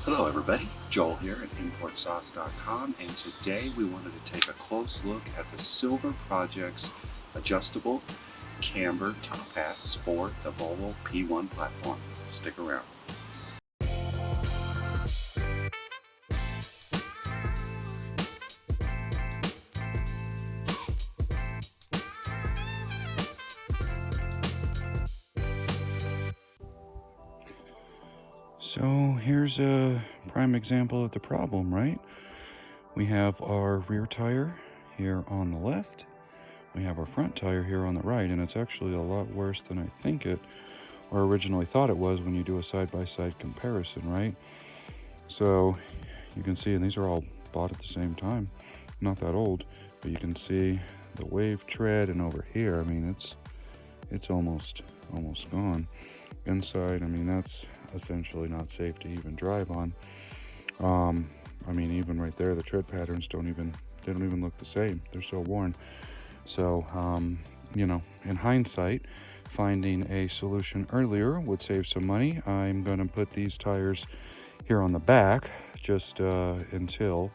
Hello everybody, Joel here at importsauce.com, and today we wanted to take a close look at the Silver Project's adjustable camber top hats for the Volvo P1 platform. Stick around. So here's a prime example of the problem, right? We have our rear tire here on the left. We have our front tire here on the right, and it's actually a lot worse than I think it or originally thought it was when you do a side-by-side comparison, right? So you can see, and these are all bought at the same time, not that old, but you can see the wave tread, and over here, I mean, it's almost gone. Inside, I mean, that's essentially not safe to even drive on. I mean, even right there, the tread patterns don't even look the same. They're so worn. So, you know, in hindsight, finding a solution earlier would save some money. I'm going to put these tires here on the back just until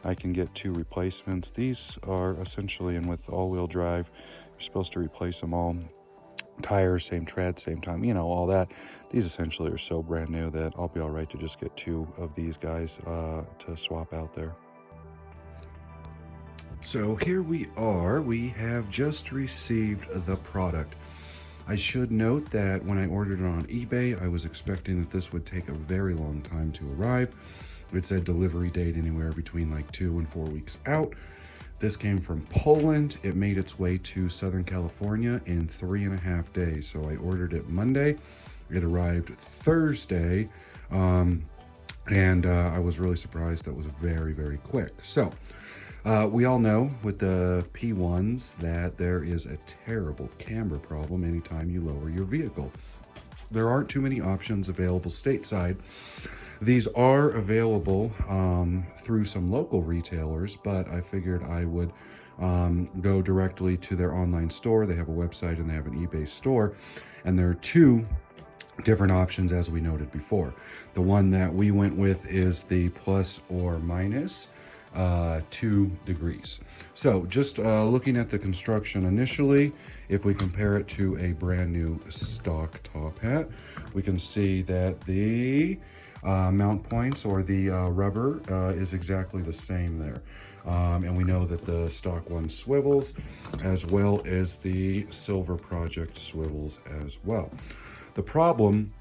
I can get 2 replacements. These are essentially, and with all-wheel drive, you're supposed to replace them all. Tires, same tread, same time, you know, all that. These essentially are so brand new that I'll be all right to just get 2 of these guys to swap out there. So here we are. We have just received the product. I should note that when I ordered it on eBay, I was expecting that this would take a very long time to arrive. It said delivery date anywhere between like 2 and 4 weeks out. This came from Poland. It made its way to Southern California in 3.5 days. So I ordered it Monday. It arrived Thursday. And I was really surprised. That was very, very quick. So we all know with the P1s that there is a terrible camber problem anytime you lower your vehicle. There aren't too many options available stateside. These are available through some local retailers, but I figured I would go directly to their online store. They have a website and they have an eBay store, and there are 2 different options as we noted before. The one that we went with is the plus or minus 2 degrees. So just looking at the construction initially, if we compare it to a brand new stock top hat, we can see that the mount points or the rubber is exactly the same there. And we know that the stock one swivels as well as the Silver Project swivels as well. The problem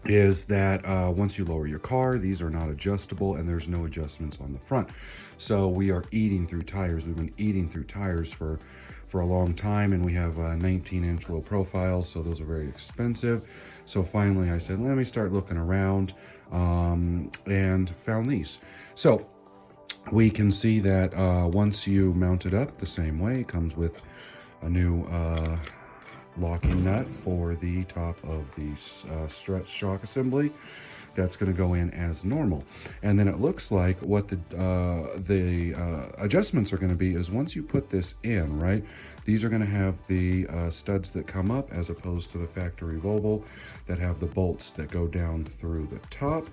is that once you lower your car, these are not adjustable and there's no adjustments on the front. So we are eating through tires. We've been eating through tires for a long time, and we have 19-inch low profiles, so those are very expensive. So finally I said, let me start looking around and found these. So we can see that once you mount it up the same way, it comes with a new locking nut for the top of the strut shock assembly. That's going to go in as normal. And then it looks like what the adjustments are going to be is once you put this in, right, these are going to have the studs that come up as opposed to the factory Volvo that have the bolts that go down through the top.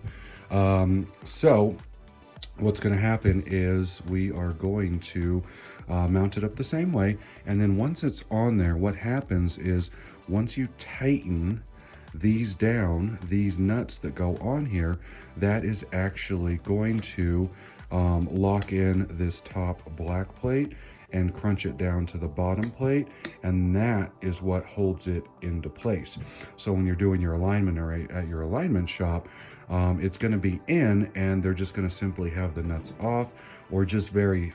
So what's going to happen is we are going to mount it up the same way, and then once it's on there, what happens is once you tighten these down, these nuts that go on here, that is actually going to lock in this top black plate and crunch it down to the bottom plate, and that is what holds it into place. So when you're doing your alignment or at your alignment shop, it's going to be in, and they're just going to simply have the nuts off or just very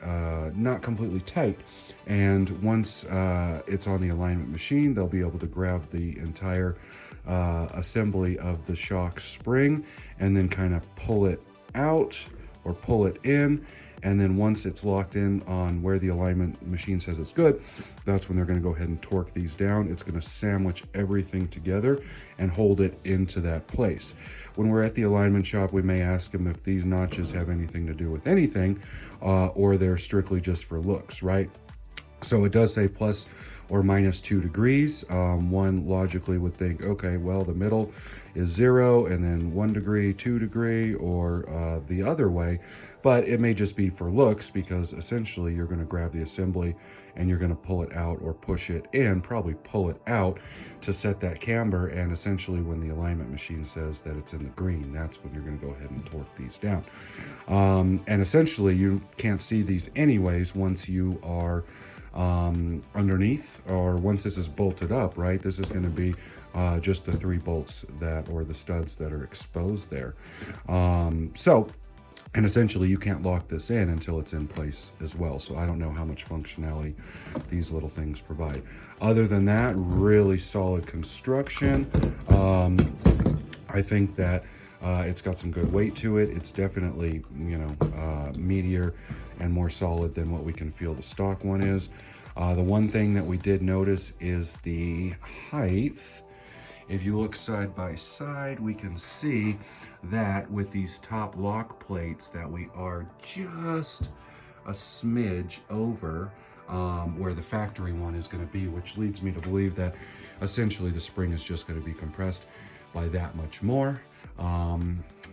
not completely tight. And once it's on the alignment machine, they'll be able to grab the entire assembly of the shock spring and then kind of pull it out or pull it in. And then once it's locked in on where the alignment machine says it's good, that's when they're going to go ahead and torque these down. It's going to sandwich everything together and hold it into that place. When we're at the alignment shop, we may ask them if these notches have anything to do with anything, or they're strictly just for looks, right? So it does say plus or -2 degrees. One logically would think, okay, well, the middle is 0 and then 1 degree, 2 degree, or the other way. But it may just be for looks, because essentially you're going to grab the assembly and you're going to pull it out or push it in, probably pull it out to set that camber. And essentially when the alignment machine says that it's in the green, that's when you're going to go ahead and torque these down. And essentially you can't see these anyways once you are underneath, or once this is bolted up, right? This is going to be just the 3 bolts that, or the studs that are exposed there. And essentially you can't lock this in until it's in place as well. So I don't know how much functionality these little things provide. Other than that, really solid construction. I think that it's got some good weight to it. It's definitely, you know, meatier and more solid than what we can feel the stock one is. The one thing that we did notice is the height. If you look side by side, we can see that with these top lock plates that we are just a smidge over where the factory one is going to be, which leads me to believe that essentially the spring is just going to be compressed by that much more.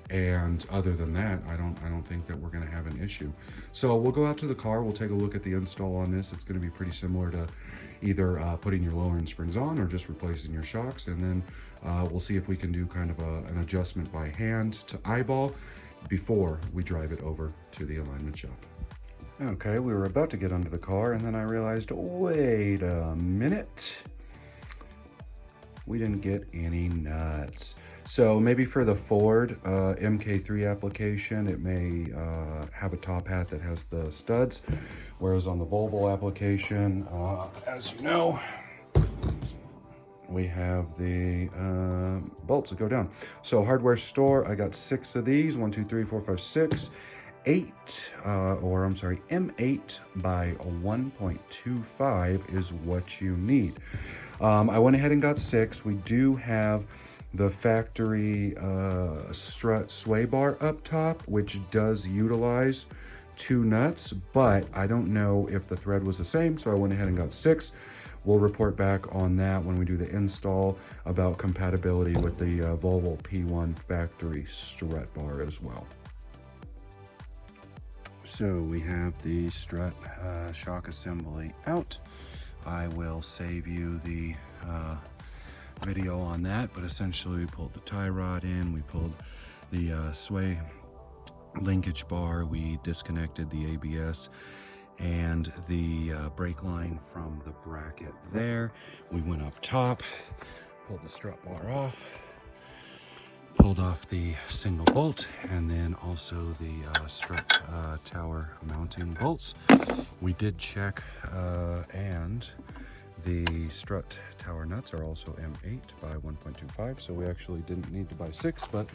And other than that, I don't think that we're going to have an issue. So we'll go out to the car, we'll take a look at the install on this. It's going to be pretty similar to either putting your lowering springs on or just replacing your shocks. And then we'll see if we can do kind of an adjustment by hand to eyeball before we drive it over to the alignment shop. Okay, we were about to get under the car and then I realized, wait a minute, we didn't get any nuts. So maybe for the Ford MK3 application, it may have a top hat that has the studs, whereas on the Volvo application, as you know, we have the bolts that go down. So hardware store, I got 6 of these, 1, 2, 3, 4, 5, 6, 8, or I'm sorry, M8 by 1.25 is what you need. I went ahead and got 6. We do have the factory strut sway bar up top, which does utilize 2 nuts, but I don't know if the thread was the same, so I went ahead and got 6. We'll report back on that when we do the install about compatibility with the Volvo P1 factory strut bar as well. So we have the strut shock assembly out. I will save you the video on that, but essentially we pulled the tie rod in, we pulled the sway linkage bar, we disconnected the ABS and the brake line from the bracket there. We went up top, pulled the strut bar off, pulled off the single bolt, and then also the strut tower mounting bolts. We did check and the strut tower nuts are also M8 by 1.25, so we actually didn't need to buy 6, but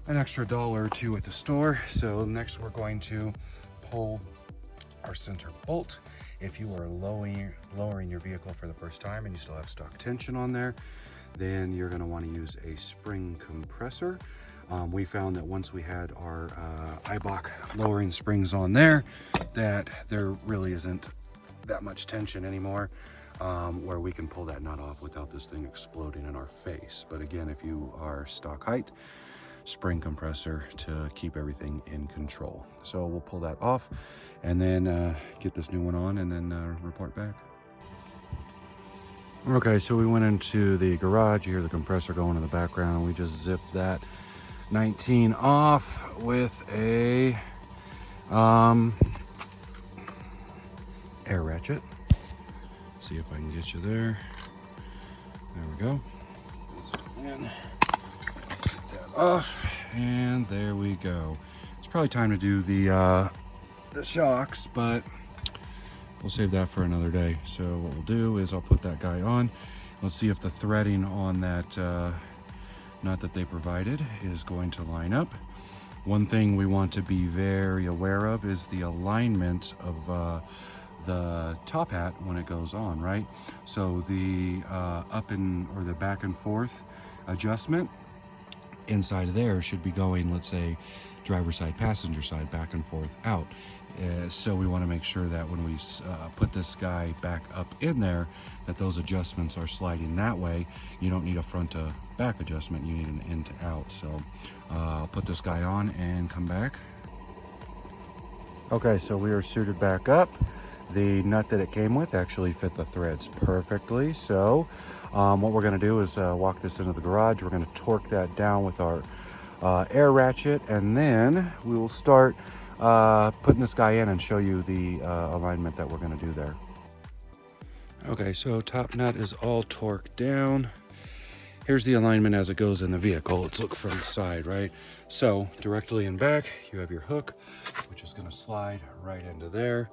an extra $1 or $2 at the store. So next we're going to pull our center bolt. If you are lowering your vehicle for the first time and you still have stock tension on there, then you're going to want to use a spring compressor. We found that once we had our Eibach lowering springs on there, that there really isn't that much tension anymore, where we can pull that nut off without this thing exploding in our face. But again, if you are stock height, spring compressor to keep everything in control. So we'll pull that off and then get this new one on and then report back. Okay, so we went into the garage. You hear the compressor going in the background, and we just zipped that 19 off with a air ratchet. See if I can get you there. There we go. And get that off, and there we go. It's probably time to do the shocks, but we'll save that for another day. So what we'll do is I'll put that guy on. Let's see if the threading on that nut that they provided is going to line up. One thing we want to be very aware of is the alignment of the top hat when it goes on, right? So the up and or the back and forth adjustment inside of there should be going, let's say, driver side, passenger side, back and forth out. So we want to make sure that when we put this guy back up in there, that those adjustments are sliding that way. You don't need a front to back adjustment, you need an in to out. So I'll put this guy on and come back. Okay, so we are suited back up. The nut that it came with actually fit the threads perfectly. So what we're going to do is walk this into the garage. We're going to torque that down with our air ratchet, and then we will start putting this guy in and show you the alignment that we're going to do there. Okay, so top nut is all torqued down. Here's the alignment as it goes in the vehicle. Let's look from the side, right? So directly in back, you have your hook, which is going to slide right into there.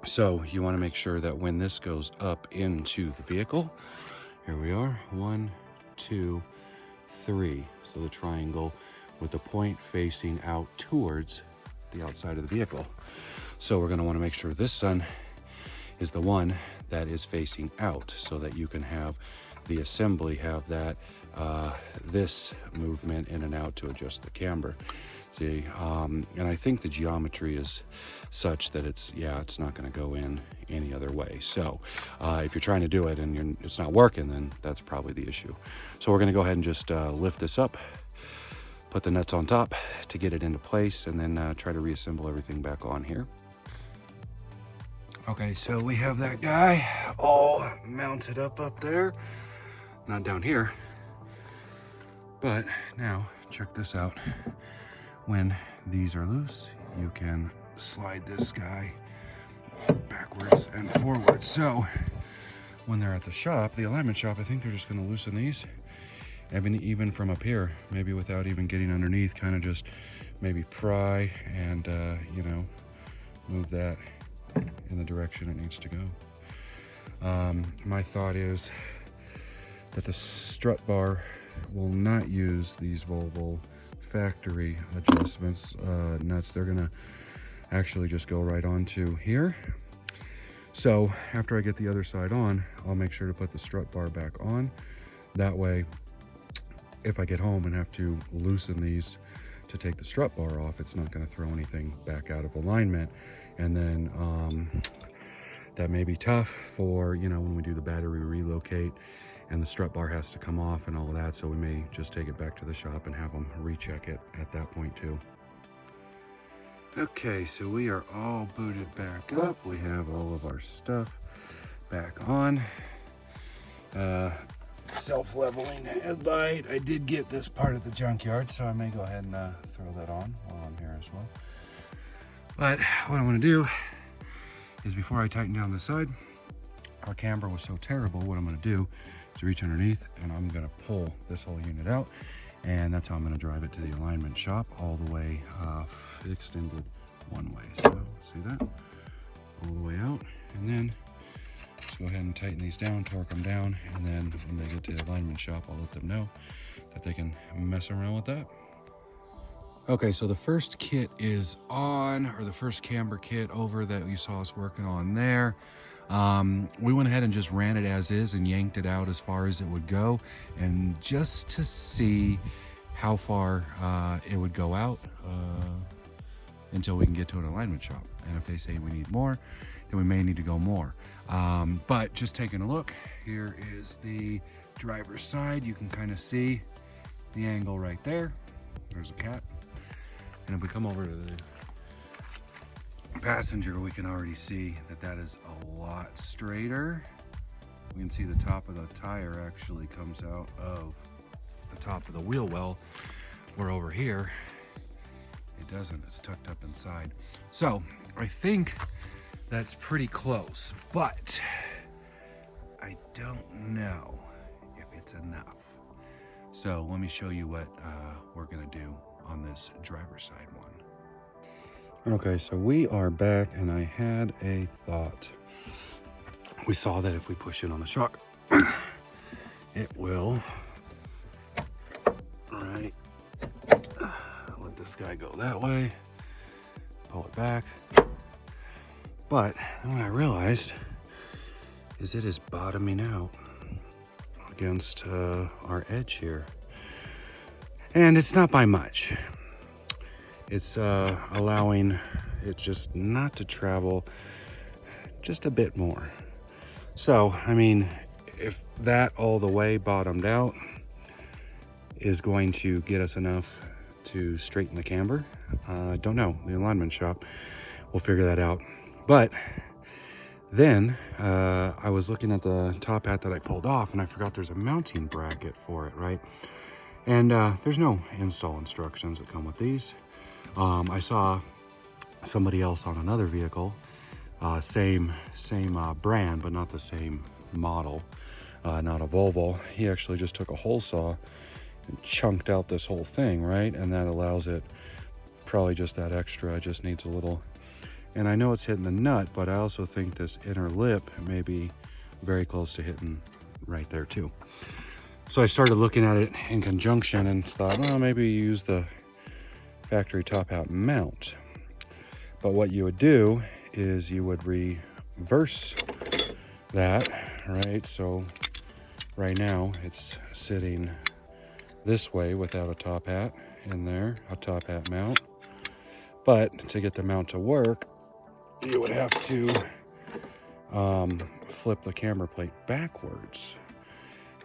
So you want to make sure that when this goes up into the vehicle, here we are, 1, 2, 3. So the triangle with the point facing out towards the outside of the vehicle. So we're going to want to make sure this sun is the one that is facing out, so that you can have the assembly have that this movement in and out to adjust the camber. See, and I think the geometry is such that it's not going to go in any other way. So if you're trying to do it and it's not working, then that's probably the issue. So we're going to go ahead and just lift this up, put the nuts on top to get it into place, and then try to reassemble everything back on here. Okay, so we have that guy all mounted up there, not down here, but now check this out. When these are loose, you can slide this guy backwards and forwards. So when they're at the shop, the alignment shop, I think they're just going to loosen these, even from up here, maybe without even getting underneath, kind of just maybe pry and move that in the direction it needs to go. My thought is that the strut bar will not use these Volvo factory adjustments nuts. They're gonna actually just go right onto here. So after I get the other side on, I'll make sure to put the strut bar back on. That way, if I get home and have to loosen these to take the strut bar off, it's not going to throw anything back out of alignment. And then that may be tough for, when we do the battery relocate and the strut bar has to come off and all of that. So we may just take it back to the shop and have them recheck it at that point too. Okay, so we are all booted back up. We have all of our stuff back on. Self-leveling headlight. I did get this part at the junkyard, so I may go ahead and throw that on while I'm here as well. But what I want to do is, before I tighten down the side, our camber was so terrible, what I'm going to do is reach underneath and I'm going to pull this whole unit out, and that's how I'm going to drive it to the alignment shop, all the way extended one way. So see that? All the way out, and then let's go ahead and tighten these down, torque them down, and then when they get to the alignment shop, I'll let them know that they can mess around with that. Okay, so the first kit is on, or the first camber kit over that you saw us working on there. We went ahead and just ran it as is and yanked it out as far as it would go, and just to see how far it would go out until we can get to an alignment shop. And if they say we need more, then we may need to go more. But just taking a look, here is the driver's side. You can kind of see the angle right there. There's a cat. And if we come over to the passenger, we can already see that that is a lot straighter. We can see the top of the tire actually comes out of the top of the wheel well, where over here it doesn't. It's tucked up inside. So I think that's pretty close, but I don't know if it's enough. So let me show you what we're gonna do on this driver's side one. Okay, so we are back, and I had a thought. We saw that if we push it on the shock, it will, right, let this guy go that way, pull it back. But what I realized is it is bottoming out against our edge here. And it's not by much. It's allowing it just not to travel just a bit more. So, I mean, if that all the way bottomed out is going to get us enough to straighten the camber, I don't know. The alignment shop will figure that out. But then I was looking at the top hat that I pulled off, and I forgot there's a mounting bracket for it, right? And there's no install instructions that come with these. I saw somebody else on another vehicle, same brand, but not the same model, not a Volvo. He actually just took a hole saw and chunked out this whole thing, right? And that allows it, probably just that extra, it just needs a little, and I know it's hitting the nut, but I also think this inner lip may be very close to hitting right there too. So I started looking at it in conjunction and thought, well, maybe you use the factory top hat mount. But what you would do is you would reverse that, right? So right now it's sitting this way without a top hat in there, a top hat mount. But to get the mount to work, you would have to flip the camber plate backwards,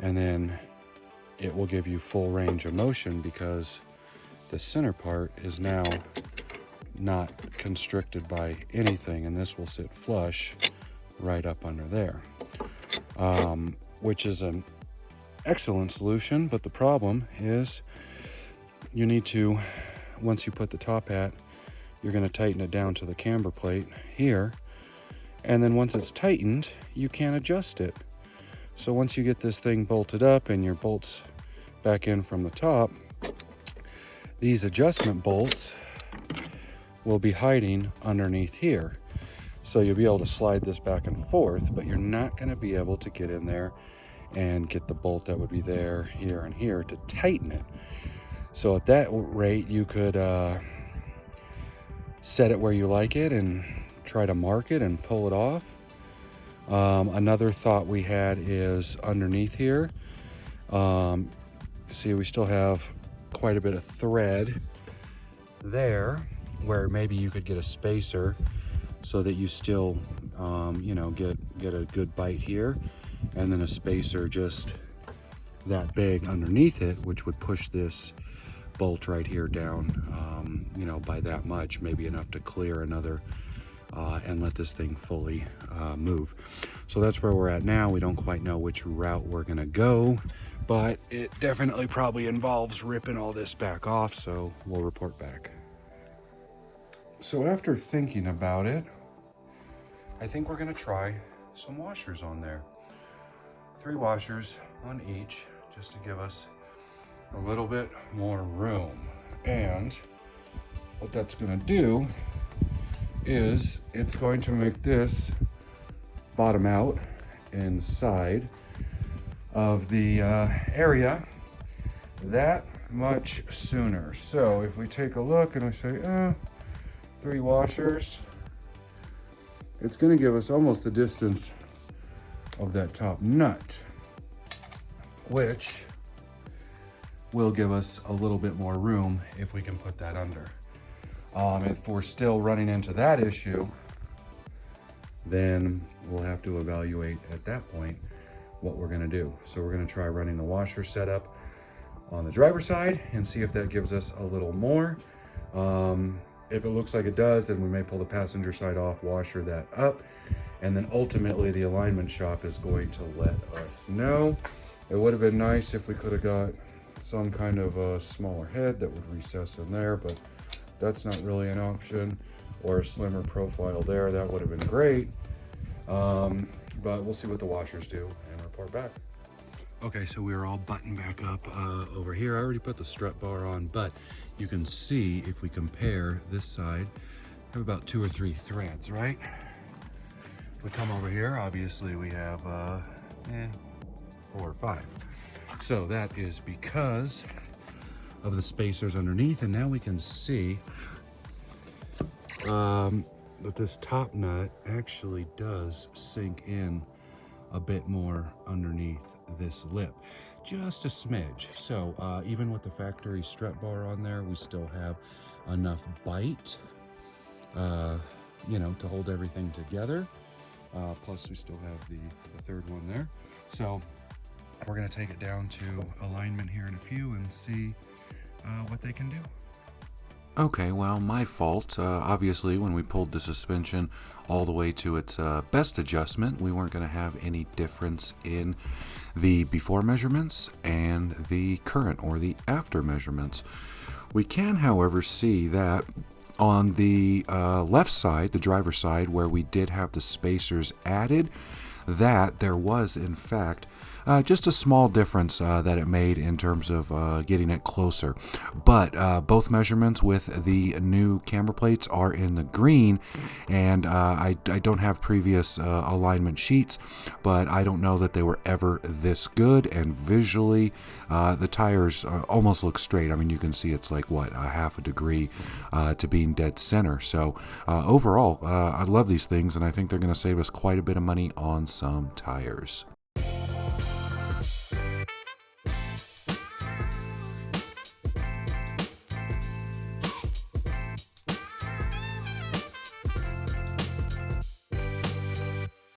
and then it will give you full range of motion because the center part is now not constricted by anything, and this will sit flush right up under there, which is an excellent solution. But the problem is you need to, once you put the top hat, you're going to tighten it down to the camber plate here, and then once it's tightened, you can't adjust it. So once you get this thing bolted up and your bolts back in from the top, these adjustment bolts will be hiding underneath here. So you'll be able to slide this back and forth, but you're not going to be able to get in there and get the bolt that would be there, here, and here to tighten it. So at that rate, you could set it where you like it and try to mark it and pull it off. Another thought we had is underneath here. See, we still have quite a bit of thread there where maybe you could get a spacer so that you still, you know, get a good bite here, and then a spacer just that big underneath it, which would push this bolt right here down, you know, by that much, maybe enough to clear another and let this thing fully move. So that's where we're at now. We don't quite know which route we're gonna go, but it definitely probably involves ripping all this back off, so we'll report back. So after thinking about it, I think we're gonna try some washers on there. 3 washers on each, just to give us a little bit more room. And what that's gonna do is it's going to make this bottom out inside of the area that much sooner. So if we take a look and we say 3 washers, it's going to give us almost the distance of that top nut, which will give us a little bit more room if we can put that under. If we're still running into that issue, then we'll have to evaluate at that point what we're going to do. So we're going to try running the washer setup on the driver's side and see if that gives us a little more. If it looks like it does, then we may pull the passenger side off, washer that up, and then ultimately the alignment shop is going to let us know. It would have been nice if we could have got some kind of a smaller head that would recess in there, but that's not really an option, or a slimmer profile there. That would have been great. But we'll see what the washers do and report back. Okay, so we are all buttoned back up over here. I already put the strut bar on, but you can see if we compare this side, we have about 2 or 3 threads, right? If we come over here, obviously we have 4 or 5. So that is because of the spacers underneath, and now we can see that this top nut actually does sink in a bit more underneath this lip, just a smidge. So even with the factory strut bar on there, we still have enough bite, you know, to hold everything together. Plus we still have the third one there. So we're gonna take it down to alignment here in a few and see what they can do. Okay, well, my fault. Obviously, when we pulled the suspension all the way to its best adjustment, we weren't going to have any difference in the before measurements and the current or the after measurements. We can, however, see that on the left side, the driver's side, where we did have the spacers added, that there was, in fact, just a small difference that it made in terms of getting it closer. But both measurements with the new camber plates are in the green, and I don't have previous alignment sheets, but I don't know that they were ever this good. And visually, the tires almost look straight. I mean, you can see it's like, what, a half a degree to being dead center. So overall, I love these things, and I think they're going to save us quite a bit of money on some tires.